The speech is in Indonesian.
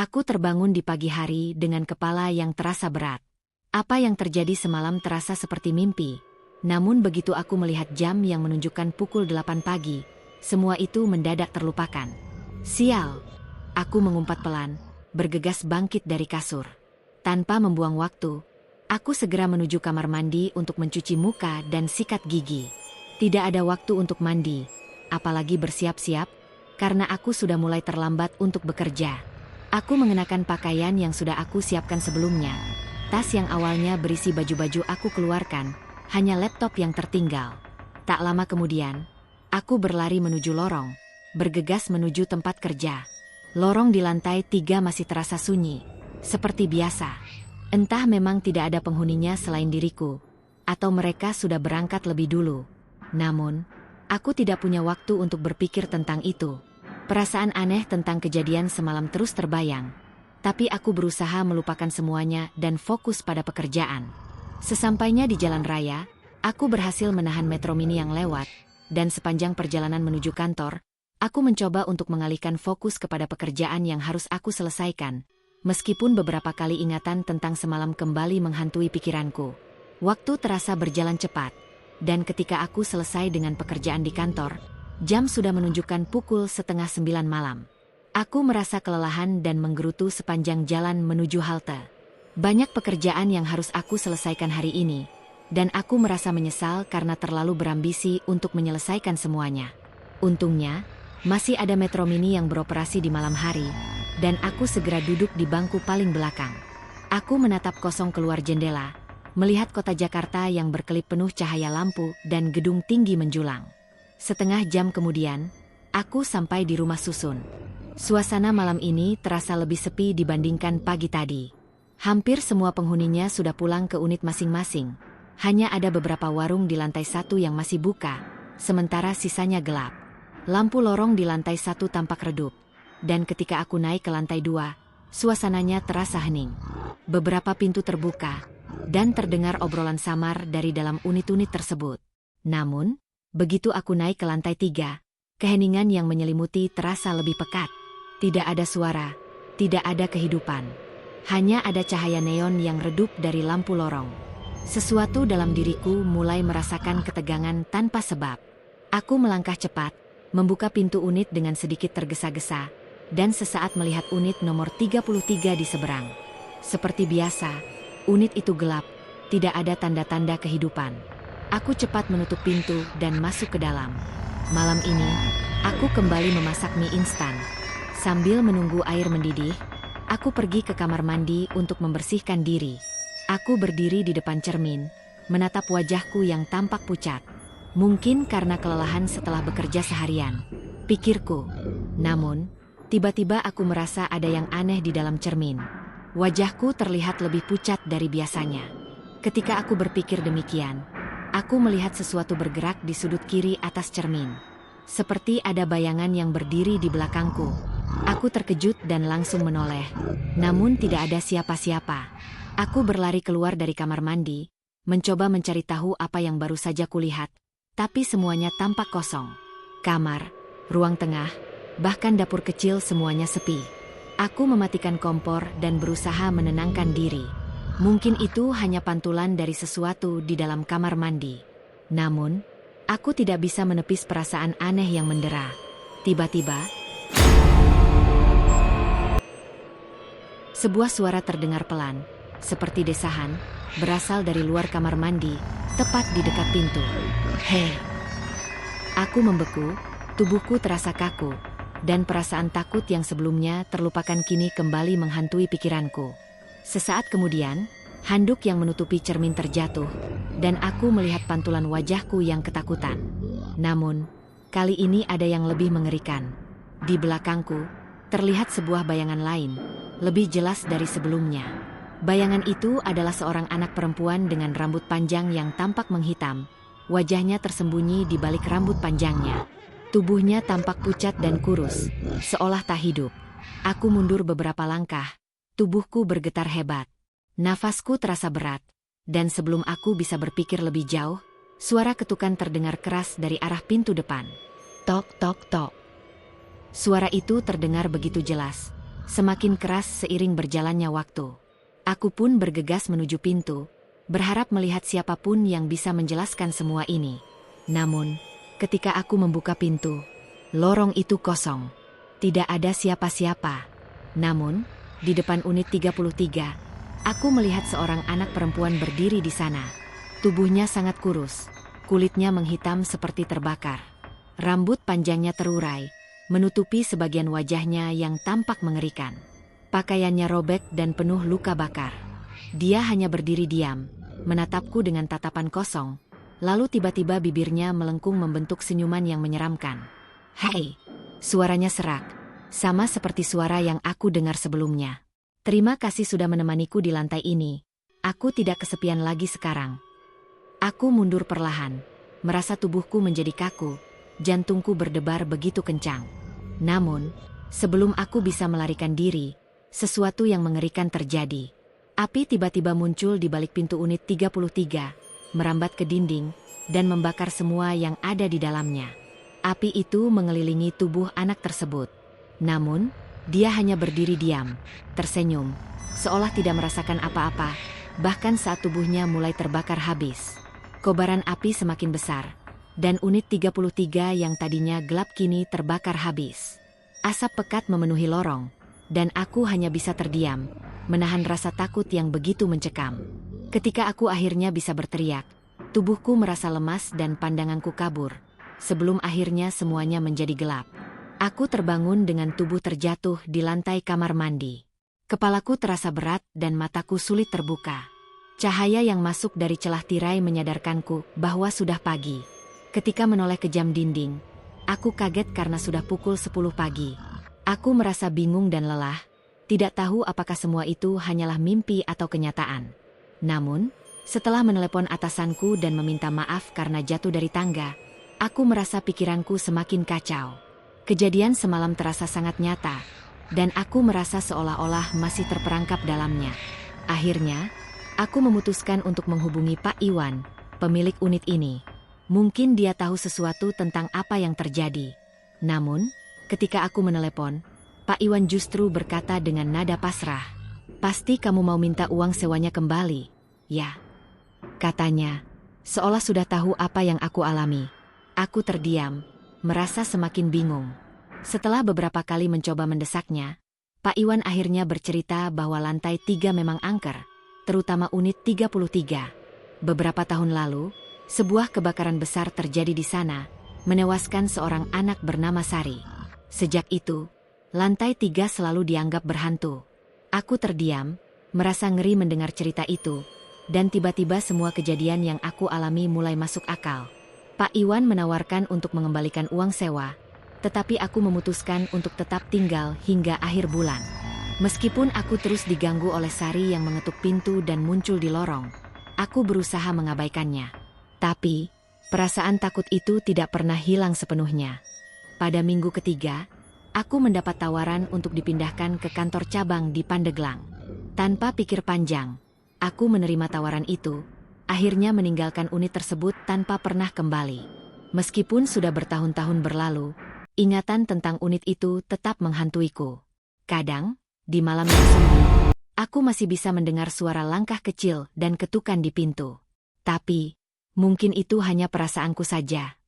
Aku terbangun di pagi hari dengan kepala yang terasa berat. Apa yang terjadi semalam terasa seperti mimpi. Namun begitu aku melihat jam yang menunjukkan pukul 8 pagi, semua itu mendadak terlupakan. Sial! Aku mengumpat pelan, bergegas bangkit dari kasur. Tanpa membuang waktu, aku segera menuju kamar mandi untuk mencuci muka dan sikat gigi. Tidak ada waktu untuk mandi, apalagi bersiap-siap, karena aku sudah mulai terlambat untuk bekerja. Aku mengenakan pakaian yang sudah aku siapkan sebelumnya. Tas yang awalnya berisi baju-baju aku keluarkan, hanya laptop yang tertinggal. Tak lama kemudian, aku berlari menuju lorong, bergegas menuju tempat kerja. Lorong di lantai 3 masih terasa sunyi, seperti biasa. Entah memang tidak ada penghuninya selain diriku, atau mereka sudah berangkat lebih dulu. Namun, aku tidak punya waktu untuk berpikir tentang itu. Perasaan aneh tentang kejadian semalam terus terbayang. Tapi aku berusaha melupakan semuanya dan fokus pada pekerjaan. Sesampainya di jalan raya, aku berhasil menahan metro mini yang lewat, dan sepanjang perjalanan menuju kantor, aku mencoba untuk mengalihkan fokus kepada pekerjaan yang harus aku selesaikan. Meskipun beberapa kali ingatan tentang semalam kembali menghantui pikiranku. Waktu terasa berjalan cepat, dan ketika aku selesai dengan pekerjaan di kantor, jam sudah menunjukkan pukul 8:30 malam. Aku merasa kelelahan dan menggerutu sepanjang jalan menuju halte. Banyak pekerjaan yang harus aku selesaikan hari ini, dan aku merasa menyesal karena terlalu berambisi untuk menyelesaikan semuanya. Untungnya, masih ada metro mini yang beroperasi di malam hari, dan aku segera duduk di bangku paling belakang. Aku menatap kosong keluar jendela, melihat kota Jakarta yang berkelip penuh cahaya lampu dan gedung tinggi menjulang. Setengah jam kemudian, aku sampai di rumah susun. Suasana malam ini terasa lebih sepi dibandingkan pagi tadi. Hampir semua penghuninya sudah pulang ke unit masing-masing. Hanya ada beberapa warung di lantai 1 yang masih buka, sementara sisanya gelap. Lampu lorong di lantai 1 tampak redup, dan ketika aku naik ke lantai 2, suasananya terasa hening. Beberapa pintu terbuka, dan terdengar obrolan samar dari dalam unit-unit tersebut. Namun, begitu aku naik ke lantai 3, keheningan yang menyelimuti terasa lebih pekat. Tidak ada suara, tidak ada kehidupan. Hanya ada cahaya neon yang redup dari lampu lorong. Sesuatu dalam diriku mulai merasakan ketegangan tanpa sebab. Aku melangkah cepat, membuka pintu unit dengan sedikit tergesa-gesa, dan sesaat melihat unit nomor 33 di seberang. Seperti biasa, unit itu gelap, tidak ada tanda-tanda kehidupan. Aku cepat menutup pintu dan masuk ke dalam. Malam ini, aku kembali memasak mie instan. Sambil menunggu air mendidih, aku pergi ke kamar mandi untuk membersihkan diri. Aku berdiri di depan cermin, menatap wajahku yang tampak pucat. Mungkin karena kelelahan setelah bekerja seharian, pikirku. Namun, tiba-tiba aku merasa ada yang aneh di dalam cermin. Wajahku terlihat lebih pucat dari biasanya. Ketika aku berpikir demikian, aku melihat sesuatu bergerak di sudut kiri atas cermin. Seperti ada bayangan yang berdiri di belakangku. Aku terkejut dan langsung menoleh. Namun tidak ada siapa-siapa. Aku berlari keluar dari kamar mandi, mencoba mencari tahu apa yang baru saja kulihat. Tapi semuanya tampak kosong. Kamar, ruang tengah, bahkan dapur kecil semuanya sepi. Aku mematikan kompor dan berusaha menenangkan diri. Mungkin itu hanya pantulan dari sesuatu di dalam kamar mandi. Namun, aku tidak bisa menepis perasaan aneh yang mendera. Tiba-tiba, sebuah suara terdengar pelan, seperti desahan, berasal dari luar kamar mandi, tepat di dekat pintu. Hei! Aku membeku, tubuhku terasa kaku, dan perasaan takut yang sebelumnya terlupakan kini kembali menghantui pikiranku. Sesaat kemudian, handuk yang menutupi cermin terjatuh, dan aku melihat pantulan wajahku yang ketakutan. Namun, kali ini ada yang lebih mengerikan. Di belakangku, terlihat sebuah bayangan lain, lebih jelas dari sebelumnya. Bayangan itu adalah seorang anak perempuan dengan rambut panjang yang tampak menghitam. Wajahnya tersembunyi di balik rambut panjangnya. Tubuhnya tampak pucat dan kurus, seolah tak hidup. Aku mundur beberapa langkah. Tubuhku bergetar hebat. Nafasku terasa berat. Dan sebelum aku bisa berpikir lebih jauh, suara ketukan terdengar keras dari arah pintu depan. Tok, tok, tok. Suara itu terdengar begitu jelas. semakin keras seiring berjalannya waktu. Aku pun bergegas menuju pintu, berharap melihat siapapun yang bisa menjelaskan semua ini. Namun, ketika aku membuka pintu, lorong itu kosong. Tidak ada siapa-siapa. Namun, di depan unit 33, aku melihat seorang anak perempuan berdiri di sana. Tubuhnya sangat kurus, kulitnya menghitam seperti terbakar. Rambut panjangnya terurai, menutupi sebagian wajahnya yang tampak mengerikan. Pakaiannya robek dan penuh luka bakar. Dia hanya berdiri diam, menatapku dengan tatapan kosong, lalu tiba-tiba bibirnya melengkung membentuk senyuman yang menyeramkan. "Hei!" Suaranya serak, sama seperti suara yang aku dengar sebelumnya. "Terima kasih sudah menemaniku di lantai ini. Aku tidak kesepian lagi sekarang." Aku mundur perlahan, merasa tubuhku menjadi kaku, jantungku berdebar begitu kencang. Namun, sebelum aku bisa melarikan diri, sesuatu yang mengerikan terjadi. Api tiba-tiba muncul di balik pintu unit 33, merambat ke dinding, dan membakar semua yang ada di dalamnya. Api itu mengelilingi tubuh anak tersebut. Namun, dia hanya berdiri diam, tersenyum, seolah tidak merasakan apa-apa, bahkan saat tubuhnya mulai terbakar habis. Kobaran api semakin besar, dan unit 33 yang tadinya gelap kini terbakar habis. Asap pekat memenuhi lorong, dan aku hanya bisa terdiam, menahan rasa takut yang begitu mencekam. Ketika aku akhirnya bisa berteriak, tubuhku merasa lemas dan pandanganku kabur, sebelum akhirnya semuanya menjadi gelap. Aku terbangun dengan tubuh terjatuh di lantai kamar mandi. Kepalaku terasa berat dan mataku sulit terbuka. Cahaya yang masuk dari celah tirai menyadarkanku bahwa sudah pagi. Ketika menoleh ke jam dinding, aku kaget karena sudah pukul 10 pagi. Aku merasa bingung dan lelah, tidak tahu apakah semua itu hanyalah mimpi atau kenyataan. Namun, setelah menelepon atasanku dan meminta maaf karena jatuh dari tangga, aku merasa pikiranku semakin kacau. Kejadian semalam terasa sangat nyata, dan aku merasa seolah-olah masih terperangkap dalamnya. Akhirnya, aku memutuskan untuk menghubungi Pak Iwan, pemilik unit ini. Mungkin dia tahu sesuatu tentang apa yang terjadi. Namun, ketika aku menelepon, Pak Iwan justru berkata dengan nada pasrah, "Pasti kamu mau minta uang sewanya kembali, ya?" Katanya, seolah sudah tahu apa yang aku alami. Aku terdiam, merasa semakin bingung. Setelah beberapa kali mencoba mendesaknya, Pak Iwan akhirnya bercerita bahwa lantai 3 memang angker, terutama unit 33. Beberapa tahun lalu, sebuah kebakaran besar terjadi di sana, menewaskan seorang anak bernama Sari. Sejak itu, lantai 3 selalu dianggap berhantu. Aku terdiam, merasa ngeri mendengar cerita itu, dan tiba-tiba semua kejadian yang aku alami mulai masuk akal. Pak Iwan menawarkan untuk mengembalikan uang sewa, tetapi aku memutuskan untuk tetap tinggal hingga akhir bulan. Meskipun aku terus diganggu oleh Sari yang mengetuk pintu dan muncul di lorong, aku berusaha mengabaikannya. Tapi, perasaan takut itu tidak pernah hilang sepenuhnya. Pada minggu ketiga, aku mendapat tawaran untuk dipindahkan ke kantor cabang di Pandeglang. Tanpa pikir panjang, aku menerima tawaran itu, akhirnya meninggalkan unit tersebut tanpa pernah kembali. Meskipun sudah bertahun-tahun berlalu, ingatan tentang unit itu tetap menghantuiku. Kadang, di malam yang sunyi, aku masih bisa mendengar suara langkah kecil dan ketukan di pintu. Tapi, mungkin itu hanya perasaanku saja.